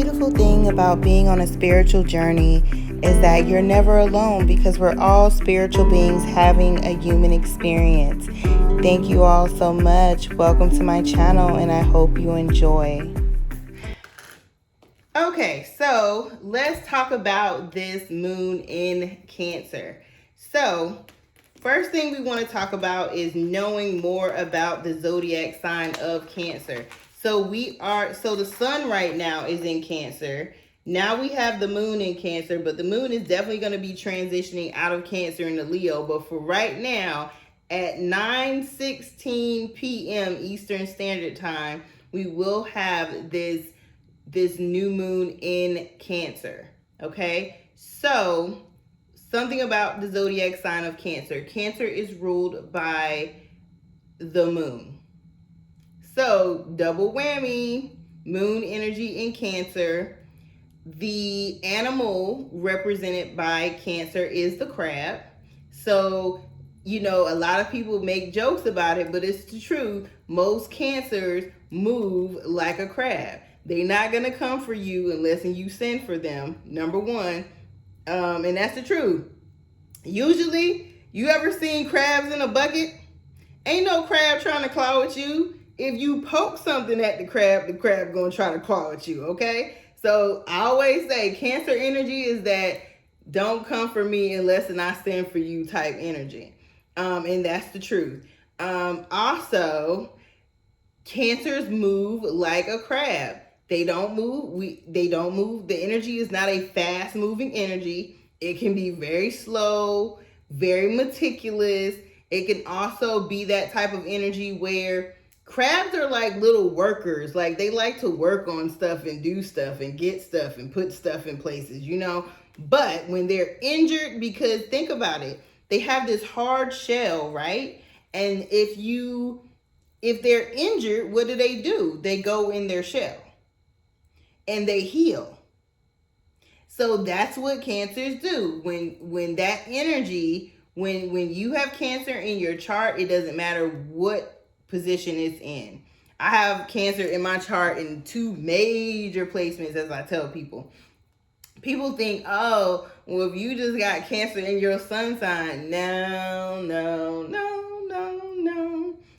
beautiful thing about being on a spiritual journey is that you're never alone because we're all spiritual beings having a human experience. Thank you all so much. Welcome to my channel, and I hope you enjoy. Okay, so let's talk about this moon in Cancer. So, first thing we want to talk about is knowing more about the zodiac sign of Cancer. So the sun right now is in Cancer. Now we have the moon in Cancer, but the moon is definitely going to be transitioning out of Cancer into Leo. But for right now, at 9:16 p.m. Eastern Standard Time, we will have this new moon in Cancer. Okay, so something about the zodiac sign of Cancer. Cancer is ruled by the moon. So double whammy, moon energy in Cancer. The animal represented by Cancer is the crab. So, a lot of people make jokes about it, but it's the truth. Most Cancers move like a crab. They're not going to come for you unless you send for them, number one. And that's the truth. Usually, you ever seen crabs in a bucket? Ain't no crab trying to claw at you. If you poke something at the crab gonna try to claw at you, okay? So I always say Cancer energy is that don't come for me unless I send for you type energy. And that's the truth. Also, Cancers move like a crab. They don't move. They don't move. The energy is not a fast moving energy. It can be very slow, very meticulous. It can also be that type of energy where crabs are like little workers. Like they like to work on stuff and do stuff and get stuff and put stuff in places, But when they're injured, because think about it, they have this hard shell, right? And if they're injured, what do? They go in their shell and they heal. So that's what Cancers do. When that energy, when you have Cancer in your chart, it doesn't matter what position it's in. I have Cancer in my chart in two major placements, as I tell people. People think, oh, well, if you just got Cancer in your sun sign. No.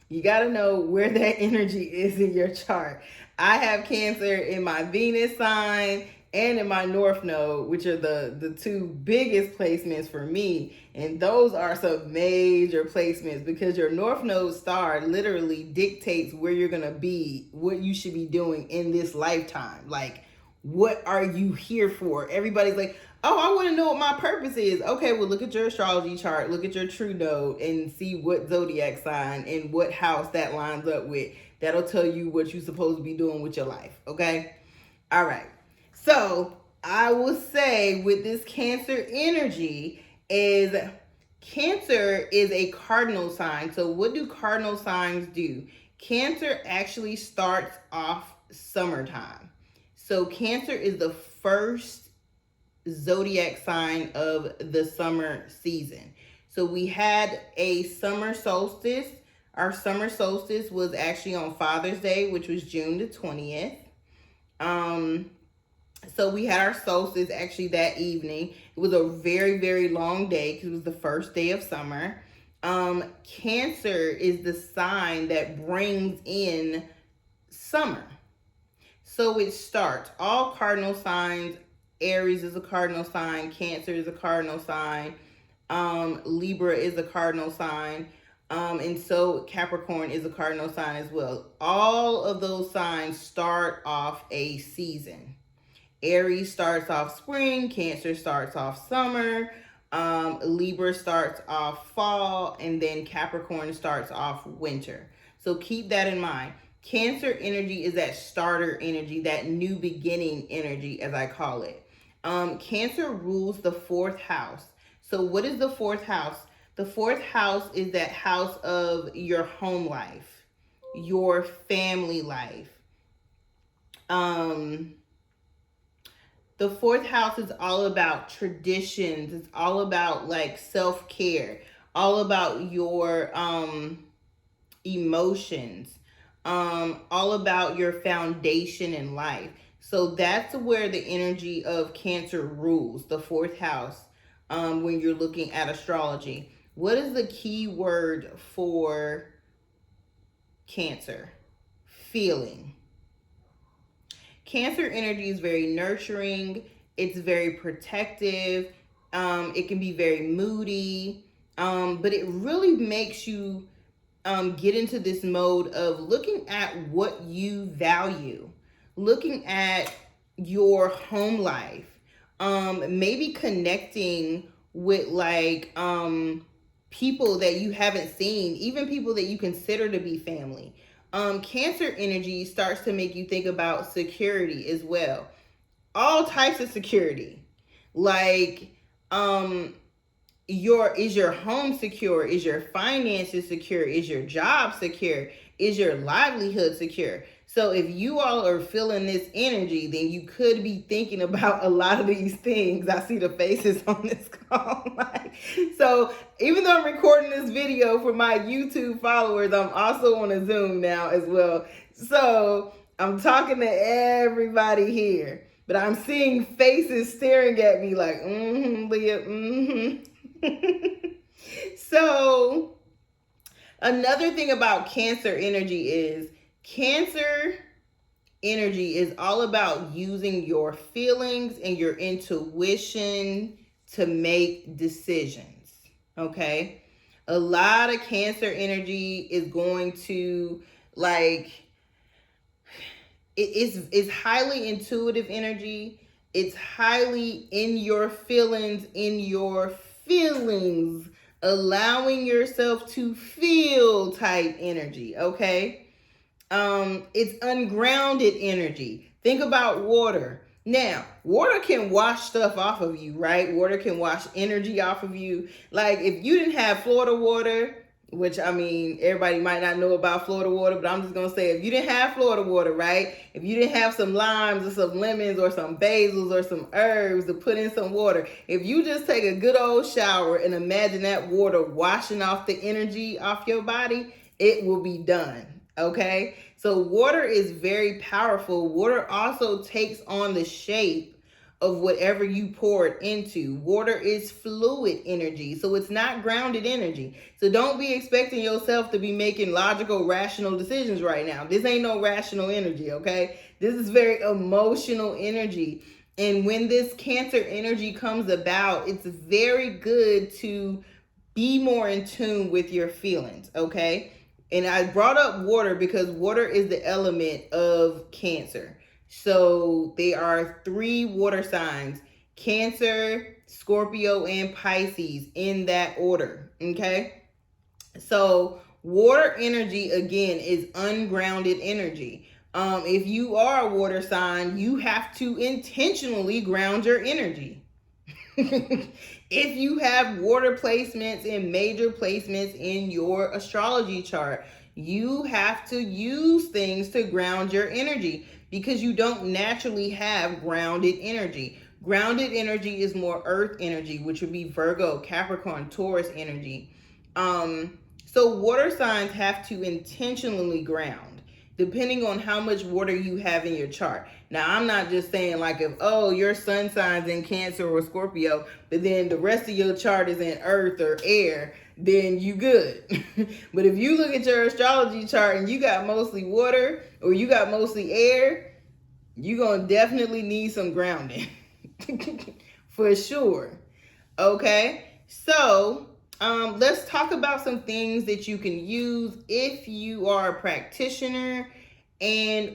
You got to know where that energy is in your chart. I have Cancer in my Venus sign and in my North Node, which are the two biggest placements for me. And those are some major placements because your North Node star literally dictates where you're going to be, what you should be doing in this lifetime. Like, what are you here for? Everybody's like, oh, I want to know what my purpose is. Okay, well, look at your astrology chart, look at your true node and see what zodiac sign and what house that lines up with. That'll tell you what you're supposed to be doing with your life, okay? All right. So I will say with this Cancer energy is Cancer is a cardinal sign. So what do cardinal signs do? Cancer actually starts off summertime. So Cancer is the first zodiac sign of the summer season. So we had a summer solstice. Our summer solstice was actually on Father's Day, which was June the 20th. So we had our solstice actually that evening. It was a very, very long day because it was the first day of summer. Cancer is the sign that brings in summer. So it starts. All cardinal signs, Aries is a cardinal sign, Cancer is a cardinal sign, Libra is a cardinal sign, and so Capricorn is a cardinal sign as well. All of those signs start off a season. Aries starts off spring, Cancer starts off summer, Libra starts off fall, and then Capricorn starts off winter. So keep that in mind. Cancer energy is that starter energy, that new beginning energy, as I call it. Cancer rules the fourth house. So what is the fourth house? The fourth house is that house of your home life, your family life. The fourth house is all about traditions. It's all about like self-care, all about your emotions, all about your foundation in life. So that's where the energy of Cancer rules, the fourth house, when you're looking at astrology. What is the key word for Cancer? Feeling. Cancer energy is very nurturing. It's very protective. It can be very moody. But it really makes you get into this mode of looking at what you value, looking at your home life, maybe connecting with people that you haven't seen, even people that you consider to be family. Cancer energy starts to make you think about security as well. All types of security. Like, is your home secure? Is your finances secure? Is your job secure? Is your livelihood secure? So if you all are feeling this energy, then you could be thinking about a lot of these things. I see the faces on this call. So even though I'm recording this video for my YouTube followers, I'm also on a Zoom now as well. So I'm talking to everybody here, but I'm seeing faces staring at me like, Leah, So another thing about Cancer energy is Cancer energy is all about using your feelings and your intuition to make decisions. Okay? A lot of Cancer energy is going to it's highly intuitive energy. It's highly in your feelings, allowing yourself to feel type energy, okay? It's ungrounded energy. Think about water. Now, water can wash stuff off of you, right? Water can wash energy off of you. Like if you didn't have Florida water, which I mean, everybody might not know about Florida water, but I'm just going to say, if you didn't have Florida water, right? If you didn't have some limes or some lemons or some basils or some herbs to put in some water, if you just take a good old shower and imagine that water washing off the energy off your body, it will be done. Okay? So water is very powerful. Water also takes on the shape of whatever you pour it into. Water is fluid energy, so it's not grounded energy. So don't be expecting yourself to be making logical, rational decisions right now. This ain't no rational energy, okay? This is very emotional energy. And when this Cancer energy comes about, it's very good to be more in tune with your feelings, okay? And I brought up water because water is the element of Cancer. So they are 3 water signs: Cancer, Scorpio, and Pisces, in that order. Okay. So water energy, again, is ungrounded energy. If you are a water sign, you have to intentionally ground your energy. If you have water placements and major placements in your astrology chart, you have to use things to ground your energy because you don't naturally have grounded energy. Grounded energy is more earth energy, which would be Virgo, Capricorn, Taurus energy. So water signs have to intentionally ground, depending on how much water you have in your chart. Now, I'm not just saying like if, your sun sign's in Cancer or Scorpio, but then the rest of your chart is in earth or air, then you good. But if you look at your astrology chart and you got mostly water or you got mostly air, you're going to definitely need some grounding. For sure. Okay, so let's talk about some things that you can use if you are a practitioner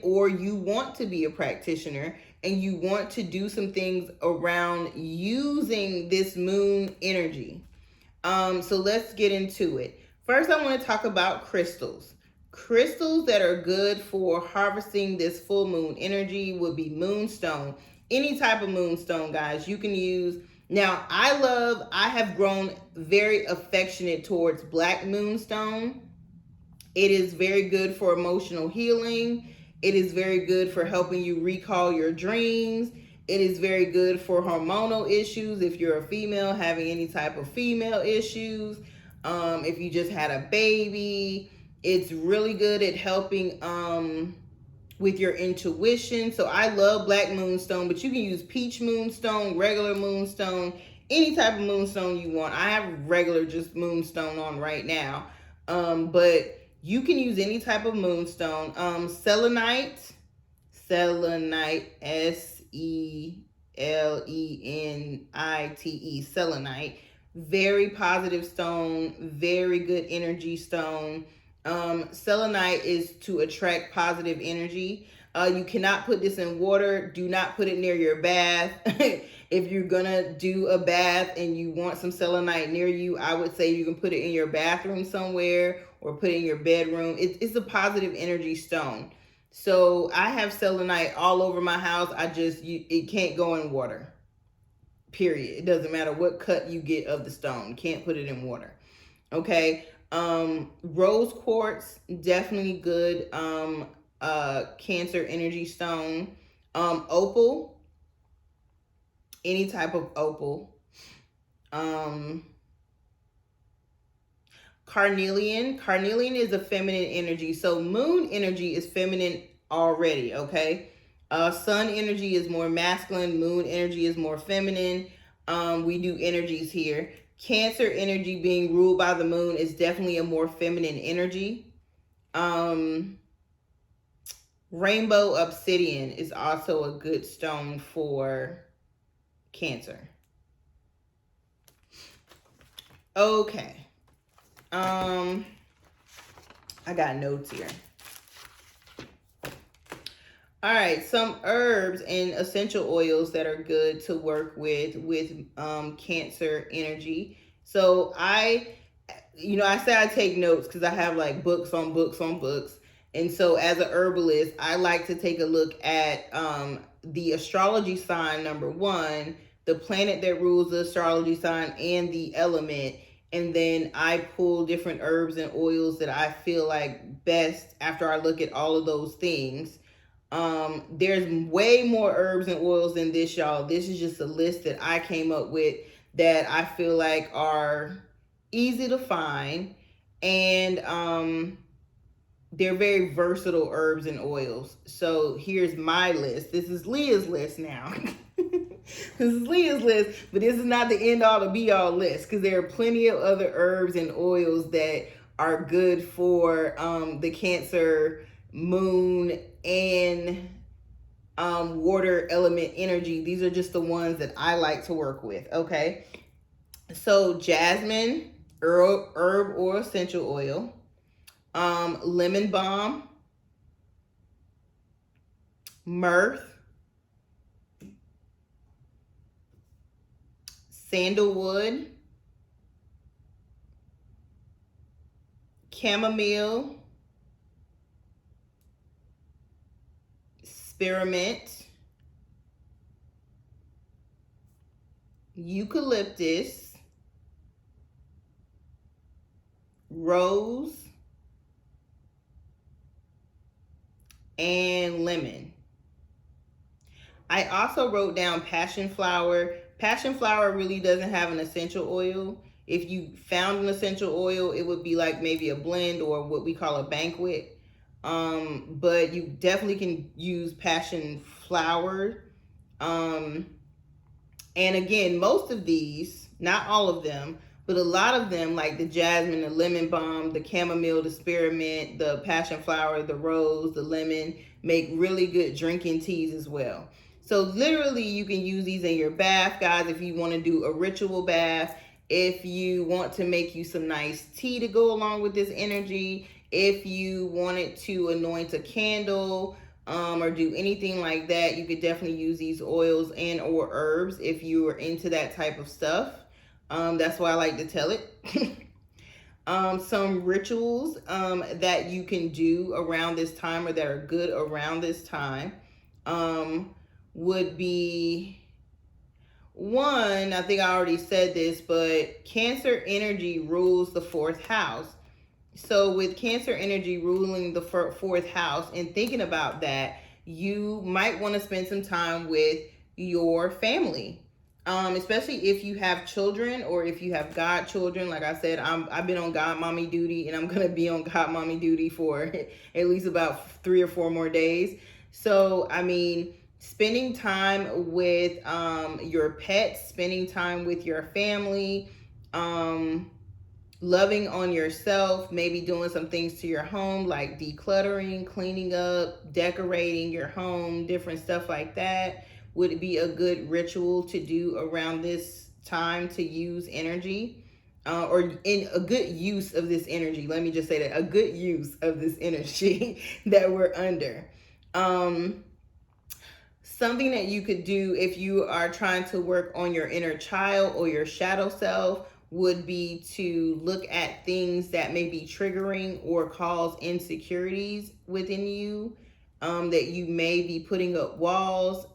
or you want to be a practitioner and you want to do some things around using this moon energy. So let's get into it. First, I want to talk about crystals. Crystals that are good for harvesting this full moon energy would be moonstone. Any type of moonstone, guys, you can use. Now, I have grown very affectionate towards black moonstone. It is very good for emotional healing. It is very good for helping you recall your dreams. It is very good for hormonal issues. If you're a female having any type of female issues, if you just had a baby, it's really good at helping with your intuition. So I love black moonstone, but you can use peach moonstone, regular moonstone, any type of moonstone you want. I have regular just moonstone on right now. But you can use any type of moonstone. Selenite, Selenite, selenite. Very positive stone, very good energy stone. Selenite is to attract positive energy. You cannot put this in water. Do not put it near your bath. If you're gonna do a bath and you want some selenite near you, I would say you can put it in your bathroom somewhere or put it in your bedroom. It's a positive energy stone. So I have selenite all over my house. It can't go in water. Period. It doesn't matter what cut you get of the stone. Can't put it in water. Okay. Rose quartz, definitely good. Cancer energy stone. Opal, any type of opal. Carnelian is a feminine energy. So moon energy is feminine already, okay? Sun energy is more masculine. Moon energy is more feminine. We do energies here. Cancer energy being ruled by the moon is definitely a more feminine energy. Rainbow obsidian is also a good stone for Cancer. Okay. I got notes here. All right, some herbs and essential oils that are good to work with Cancer energy. So I say I take notes because I have like books on books on books. And so as a herbalist, I like to take a look at the astrology sign number 1, the planet that rules the astrology sign, and the element. And then I pull different herbs and oils that I feel like best after I look at all of those things. There's way more herbs and oils than this, y'all. This is just a list that I came up with that I feel like are easy to find, and they're very versatile herbs and oils. So here's my list. This is Lia's list now. This is Lia's list, but this is not the end all to be all list, because there are plenty of other herbs and oils that are good for the Cancer moon and water element energy. These are just the ones that I like to work with. Okay, so jasmine, herb or essential oil, lemon balm, myrrh, sandalwood, chamomile, spearmint, eucalyptus, rose, and lemon. I also wrote down passion flower. Passion flower really doesn't have an essential oil. If you found an essential oil, it would be like maybe a blend or what we call a banquet. But you definitely can use passion flower. And again, most of these, not all of them, but a lot of them, like the jasmine, the lemon balm, the chamomile, the spearmint, the passion flower, the rose, the lemon, make really good drinking teas as well. So literally you can use these in your bath, guys, if you want to do a ritual bath, if you want to make you some nice tea to go along with this energy, if you wanted to anoint a candle, or do anything like that, you could definitely use these oils and or herbs if you are into that type of stuff. That's why I like to tell it. Some rituals that you can do around this time, or that are good around this time, would be one, I think I already said this, but Cancer energy rules the 4th house. So with Cancer energy ruling the 4th house and thinking about that, you might want to spend some time with your family. Especially if you have children or if you have godchildren. Like I said, I've been on godmommy duty, and I'm gonna be on godmommy duty for at least about 3 or 4 more days. So I mean, spending time with your pets, spending time with your family, um, loving on yourself, maybe doing some things to your home like decluttering, cleaning up, decorating your home, different stuff like that would be a good ritual to do around this time to use energy, or in a good use of this energy. Let me just say that, a good use of this energy that we're under. Um, Something that you could do if you are trying to work on your inner child or your shadow self would be to look at things that may be triggering or cause insecurities within you, that you may be putting up walls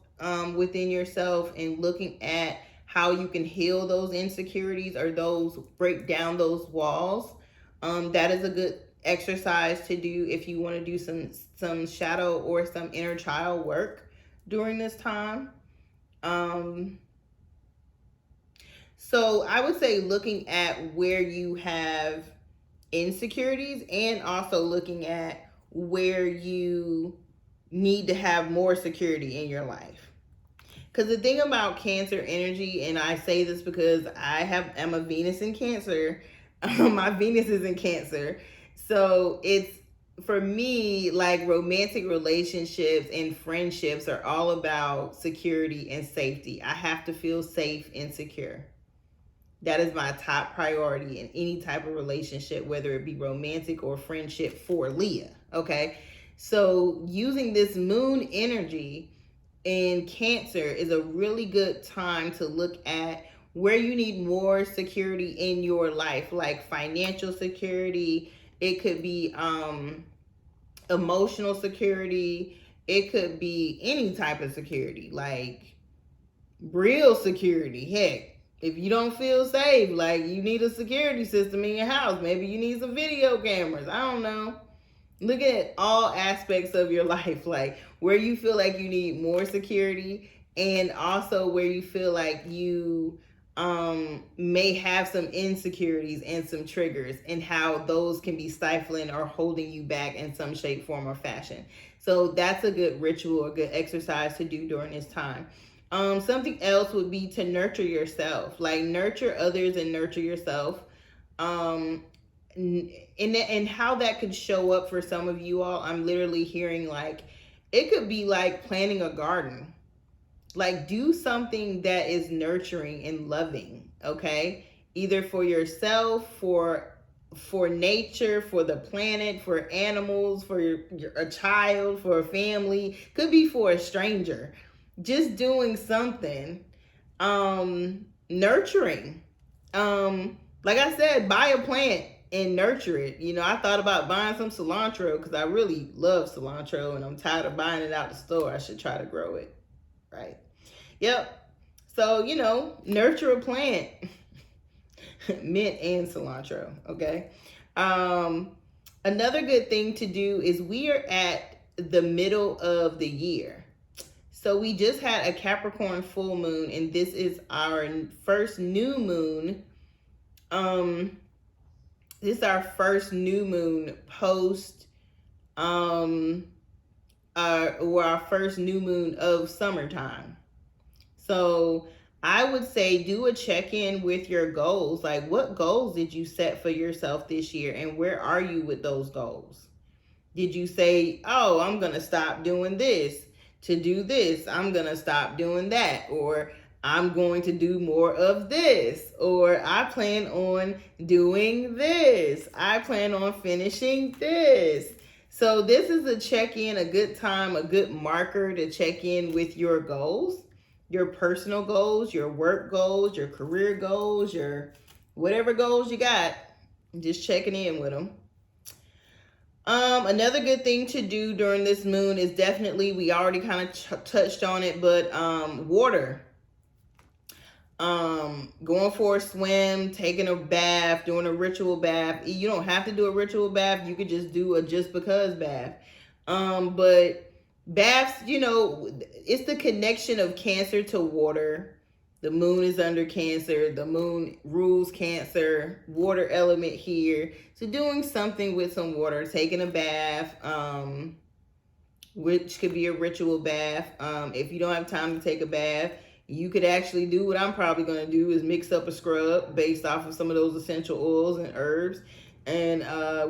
within yourself, and looking at how you can heal those insecurities or those break down those walls. That is a good exercise to do if you want to do some shadow or some inner child work during this time. Um, so I would say looking at where you have insecurities, and also looking at where you need to have more security in your life. Because the thing about Cancer energy, and I say this because am a Venus in Cancer. My Venus is in Cancer, so it's, for me, like, romantic relationships and friendships are all about security and safety. I have to feel safe and secure. That is my top priority in any type of relationship, whether it be romantic or friendship for Leah. Okay. So using this moon energy in Cancer is a really good time to look at where you need more security in your life, like financial security. It could be emotional security. It could be any type of security, like real security. Heck, if you don't feel safe, like, you need a security system in your house. Maybe you need some video cameras. I don't know. Look at all aspects of your life, like where you feel like you need more security, and also where you feel like you may have some insecurities and some triggers, and how those can be stifling or holding you back in some shape, form, or fashion. So that's a good ritual, a good exercise to do during this time. Something else would be to nurture yourself, like nurture others and nurture yourself. Um, and how that could show up for some of you all, I'm literally hearing, like, it could be like planting a garden. Like, do something that is nurturing and loving, okay? Either for yourself, for nature, for the planet, for animals, for a child, for a family, could be for a stranger. Just doing something nurturing. Like I said, buy a plant and nurture it. I thought about buying some cilantro because I really love cilantro, and I'm tired of buying it out the store. I should try to grow it, right? Yep. So, nurture a plant. Mint and cilantro, okay? Another good thing to do is, we are at the middle of the year. So we just had a Capricorn full moon, and this is our first new moon. This is our first new moon post, or our first new moon of summertime. So I would say do a check-in with your goals. Like, what goals did you set for yourself this year, and where are you with those goals? Did you say, oh, I'm going to stop doing this to do this? I'm going to stop doing that. Or I'm going to do more of this. Or I plan on doing this. I plan on finishing this. So this is a check-in, a good time, a good marker to check in with your goals, your personal goals, your work goals, your career goals, your whatever goals you got. Just checking in with them. Another good thing to do during this moon is definitely, we already kind of touched on it, but water. Going for a swim, taking a bath, doing a ritual bath. You don't have to do a ritual bath. You could just do a just because bath. But baths, it's the connection of Cancer to water, The moon is under Cancer. The moon rules Cancer, water element here. So doing something with some water, taking a bath, which could be a ritual bath. If you don't have time to take a bath, you could actually do what I'm probably going to do, is mix up a scrub based off of some of those essential oils and herbs, and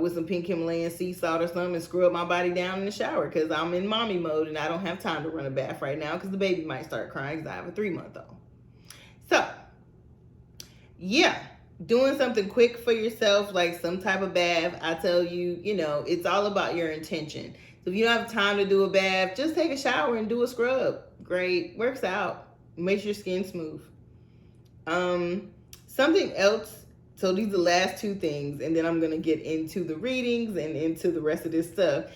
with some pink Himalayan sea salt or something, and scrub my body down in the shower, because I'm in mommy mode and I don't have time to run a bath right now because the baby might start crying because I have a 3-month-old. So, yeah, doing something quick for yourself, like some type of bath. I tell you, it's all about your intention. So if you don't have time to do a bath, just take a shower and do a scrub. Great, works out, makes your skin smooth. Something else. So these are the last 2 things, and then I'm gonna get into the readings and into the rest of this stuff.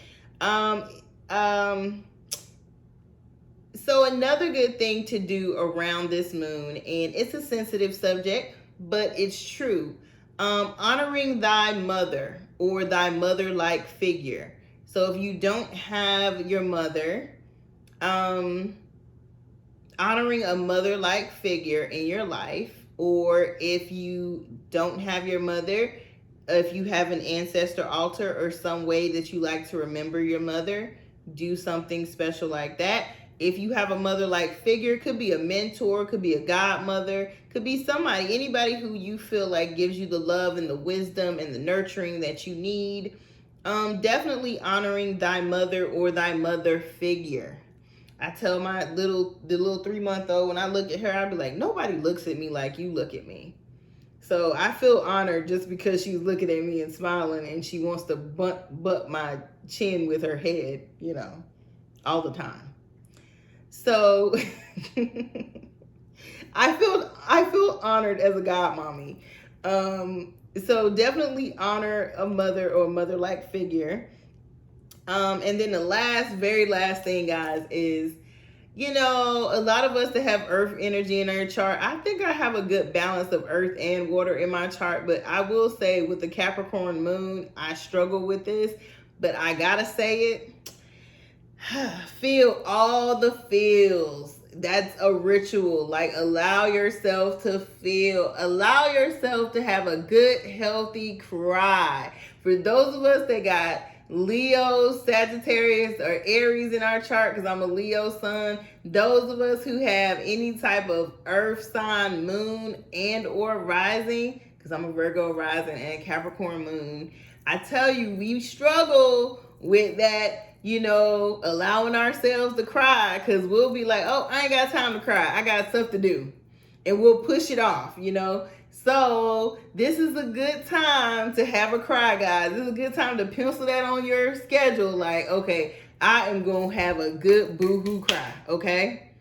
So another good thing to do around this moon, and it's a sensitive subject, but it's true. Honoring thy mother or thy mother-like figure. So if you don't have your mother, honoring a mother-like figure in your life, or if you don't have your mother, if you have an ancestor altar or some way that you like to remember your mother, do something special like that. If you have a mother-like figure, could be a mentor, could be a godmother, could be somebody, anybody who you feel like gives you the love and the wisdom and the nurturing that you need. Definitely honoring thy mother or thy mother figure. I tell the little 3-month-old, when I look at her, I'd be like, nobody looks at me like you look at me. So I feel honored just because she's looking at me and smiling, and she wants to butt my chin with her head, all the time. So I feel honored as a godmommy. So definitely honor a mother or mother-like figure. And then the very last thing, guys, is, a lot of us that have earth energy in our chart, I think I have a good balance of earth and water in my chart, but I will say with the Capricorn moon, I struggle with this, but I gotta say it. Feel all the feels. That's a ritual. Like, allow yourself to feel. Allow yourself to have a good, healthy cry. For those of us that got Leo, Sagittarius, or Aries in our chart, because I'm a Leo sun, those of us who have any type of earth sign, moon, and or rising, because I'm a Virgo rising and Capricorn moon, I tell you, we struggle with that, allowing ourselves to cry, because we'll be like, oh, I ain't got time to cry, I got stuff to do, and we'll push it off. So this is a good time to have a cry, guys. This is a good time to pencil that on your schedule, like, okay, I am gonna have a good boo-hoo cry. Okay,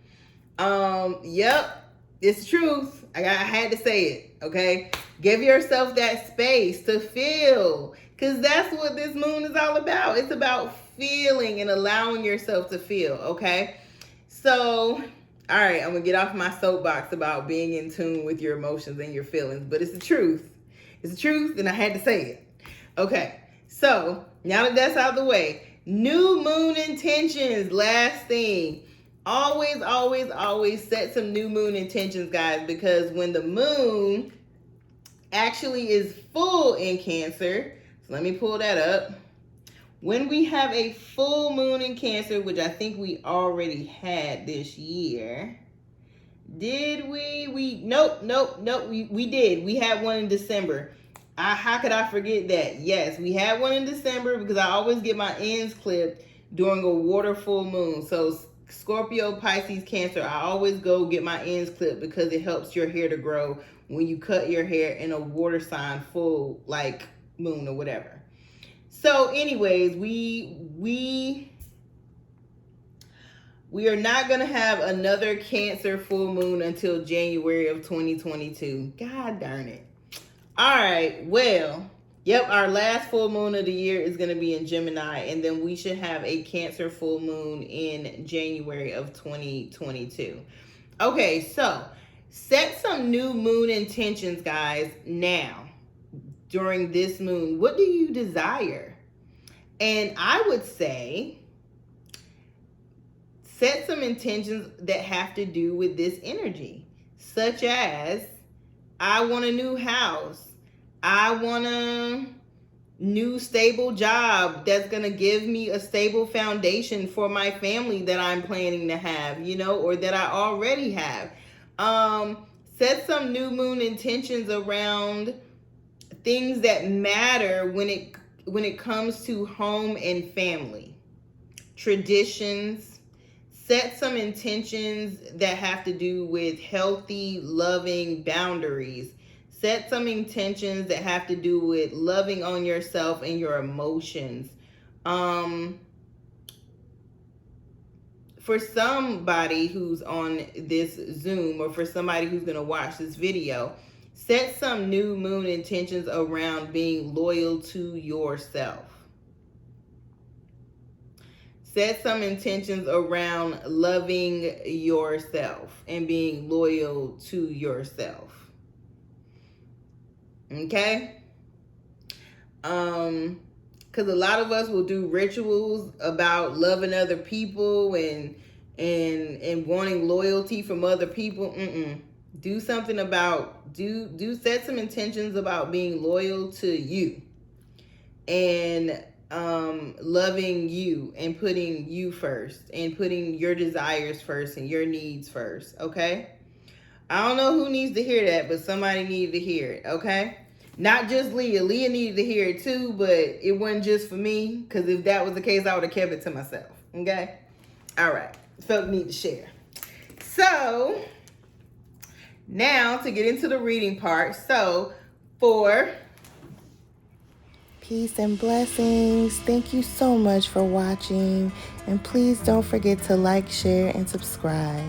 yep, it's the truth. I had to say it. Okay, give yourself that space to feel, because that's what this moon is all about. It's about feeling and allowing yourself to feel. Okay, so, all right, I'm gonna get off my soapbox about being in tune with your emotions and your feelings, but it's the truth. It's the truth, and I had to say it. Okay, so now that that's out of the way, new moon intentions. Last thing, always, always, always set some new moon intentions, guys, because when the moon actually is full in Cancer, so let me pull that up. When we have a full moon in Cancer, which I think we already had this year. Did we? Nope. We did. We had one in December. How could I forget that? Yes, we had one in December, because I always get my ends clipped during a water full moon. So Scorpio, Pisces, Cancer, I always go get my ends clipped because it helps your hair to grow when you cut your hair in a water sign full, like moon or whatever. So anyways, we are not going to have another Cancer full moon until January of 2022. God darn it. All right, well, yep, our last full moon of the year is going to be in Gemini, and then we should have a Cancer full moon in January of 2022. Okay, so set some new moon intentions, guys, now. During this moon, what do you desire? And I would say set some intentions that have to do with this energy. such as I want a new house, I want a new stable job that's going to give me a stable foundation for my family that I'm planning to have, or that I already have. Set some new moon intentions around things that matter when it comes to home and family, traditions. Set some intentions that have to do with healthy, loving boundaries. Set some intentions that have to do with loving on yourself and your emotions. For somebody who's on this Zoom, or for somebody who's going to watch this video, set some new moon intentions around being loyal to yourself. Set some intentions around loving yourself and being loyal to yourself. Okay? Because a lot of us will do rituals about loving other people and wanting loyalty from other people. Do something about, set some intentions about being loyal to you and loving you and putting you first and putting your desires first and your needs first. Okay? I don't know who needs to hear that, but somebody needed to hear it. Okay? Not just Lia. Lia needed to hear it too, but it wasn't just for me, because if that was the case, I would have kept it to myself. Okay? All right. Felt the need to share. So, now to get into the reading part. So, for peace and blessings. Thank you so much for watching. And please don't forget to like, share, and subscribe.